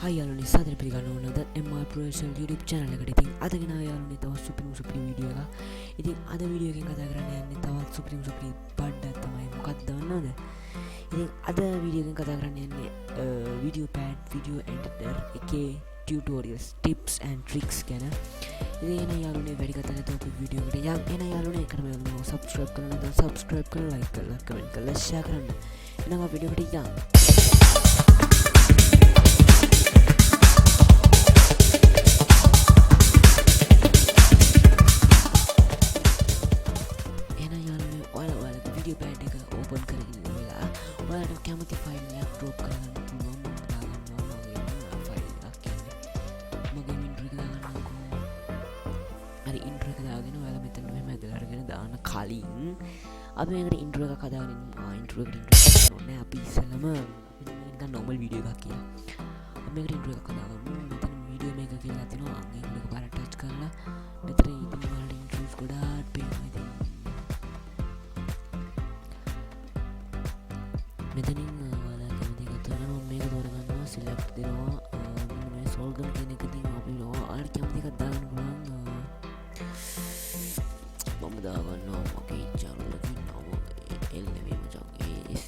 Hi යාළුවනේ සාදර පිළිගන්න ඕනද MR Professional YouTube channel එකට. ඉතින් අද ගෙන යාළුවනේ තවත් සුපිරි වීඩියෝ එකක්. ඉතින් අද වීඩියෝ එකෙන් කතා කරන්න යන්නේ තවත් සුපිරි පඩක් තමයි. මොකක්ද දන්නවද? ඉතින් අද වීඩියෝ එකෙන් කතා කරන්න යන්නේ Videopad video editor එකේ tutorials tips and tricks ගැන. ඉතින් එන යාළුවනේ වැඩි කතා නැතුව අපි වීඩියෝ එකට යමු. එන යාළුවනේ එකම යාළුවෝ subscribe කරන්න නැත්නම් subscribe කරලා like කරලා comment කරලා share කරන්න. එහෙනම් අපි වීඩියෝ එකට යමු. Videopad එක ඕපන් කරගෙන ඉඳලා ඔයාලට කැමති ෆයිල් එකක් ඩ්‍රොප් කරගන්න පුළුවන්. මම දාගන්නවා මගේ ෆයිල් එකක් කියන්නේ මගේ ඉන්ට්‍රෝ එක දාගන්නකෝ. හරි ඉන්ට්‍රෝ එක දාගෙන ඔයාලා මෙතන මෙහෙම ඇදලා අරගෙන දාන කලින් අපි මේකට ඉන්ට්‍රෝ එකක් හදාගෙන ඉන්න. ඉන්ට්‍රෝ එකට ඉන්ට්‍රෝ ඕනේ. අපි ඉස්සෙල්ලම නිකන් normal වීඩියෝ එකක් කියලා. අපි මේකට ඉන්ට්‍රෝ එකක් හදාගමු. මෙතන වීඩියෝ මේක කියලා තියෙනවා. ඒක එකපාරට ටච් කරලා මෙතන ඉතින් ඔයාලට ඉන්ට්‍රෝස් ගොඩාක් පේනවා. ඉතින් මෙතනින් ඔයාලා කැමති එකක් තෝරනවා. මම මේක තෝරගන්නවා select දෙනවා. මේ solve කරන කියන එක ඉතින් අපි ඔයාලට කැමති එකක් දාගන්න පුළුවන්. මම දාගන්නවා මගේ channel එකේ නම L නෙමෙයි මචං S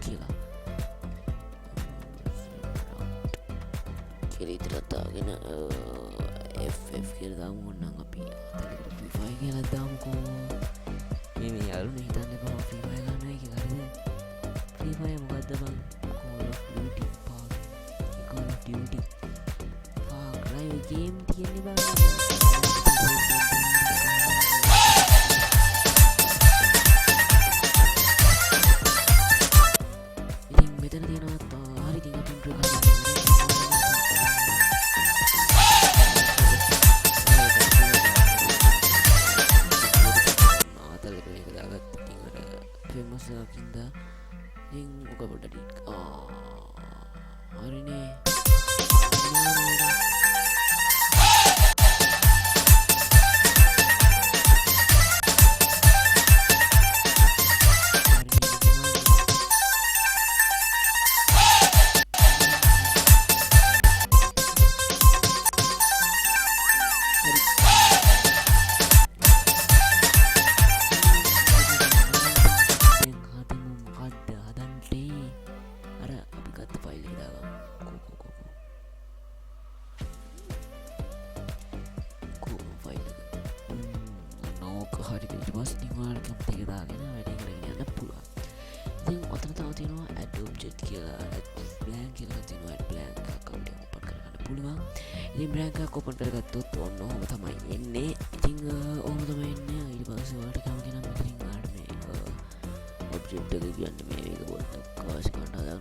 කියලා. කියලා ඉතල දාගෙන FF කියලා දාමු. ඕනනම් අපි අතලකට Free Fire කියලා දාමුකෝ. මේ යාළුවනේ හිතන්න එපා Free Fire ගන්නයි කියලා. හරිද? Free Fire මොකද්ද බං? Call of Duty Park. Call of Duty Park රයි ගේම් තියෙන්නේ බං. ඉතින් මෙතන තියෙනවා හරි ඉතින් අපි ඉන්ට්‍රෝ කරලා famous kinda yang buka pada di hari ini hari ini bos tinggal kemana kita ini ada yang ada pula. Jadi otak tahu tino add object kila add blank kila tino add blank kalau dia open kerana pula. Ini blank aku open kerana tu tono utama ini. Jadi utama ini ini bahasa word kamu kena mencari mana object dari biar ni mereka buat kas kerana ada.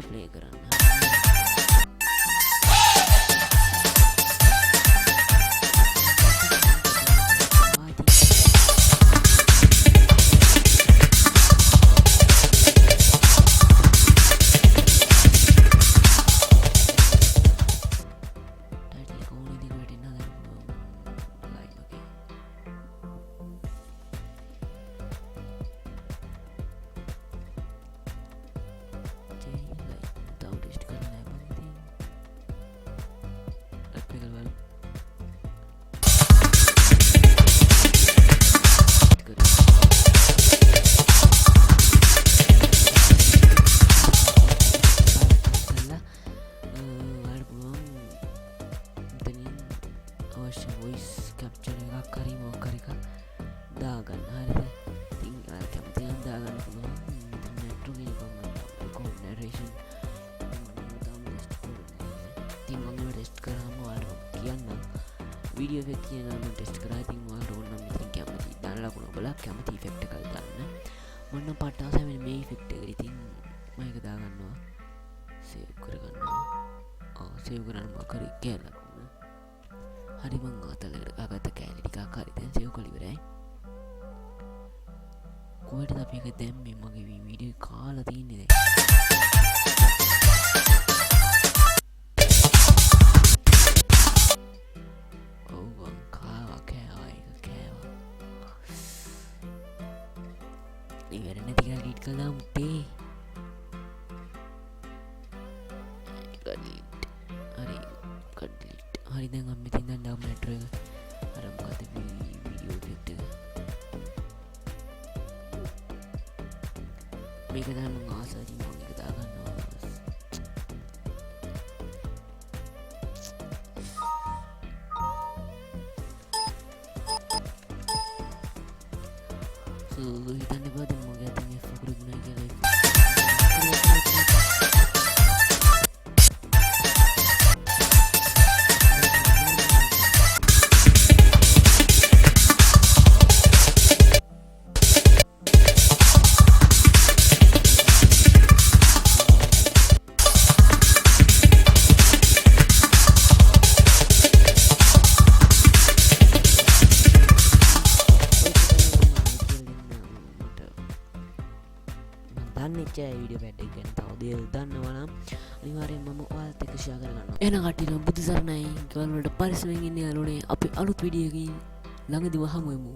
play කරන්න. voice capture එකක් හරි මොකක් හරි එකක් දාගන්න. හරිද? ඉතින් අර කැමති නම් දාගන්න පුළුවන්. network එක කොහොමද narration තාම test කරන්නේ. ඉතින් මම ටෙස්ට් කරාම ඔයාලට කියන්නම්. වීඩියෝ එකක් කියනවා මම ටෙස්ට් කරා. ඉතින් ඔයාලට ඕන නම් ඉතින් කැමති දාලා ලකුණු බලලා කැමති ඉෆෙක්ට් එකක් දාන්න. මම නම් පට්ටාසය මේ ඉෆෙක්ට් එක. ඉතින් මම ඒක දාගන්නවා. save කරගන්නවා. save කරන්න මොකක් හරි කියලා. hari mah අතලකට ගාගත්ත කෑලි ටිකක් හරි දැන් සේව් කරලා ඉවරයි. කොහෙටද අපි එක දැම්මේ? මගේ වීඩියෝ කාලා තියන්නේ දැන්. කළා උපේ හරි හරි දැන් අපි මෙතන ඉඳන් දාමු මෙට්‍රෝ එක අර මොකද වීඩියෝ එෆෙක්ට් එක මේක දාන්න මම ආසයි මම ඒක දාගන්නවා හිතන්න එපා දැන් මගේ අතින් F ගුරුුණා කියලා වීඩියෝ පැඩ් එක ගැන තව දේවල් දන්නවා නම් අනිවාර්යෙන් මම ඔයාලත් එක්ක ෂෙයා කරගන්නවා. එහෙනම් කට්ටියට බුදු සරණයි. ගෙවල් වලට පරිස්සමෙන් ඉන්න යාළුවනේ. අපි අලුත් වීඩියෝ එකකින් ළඟදිම හමු වෙමු.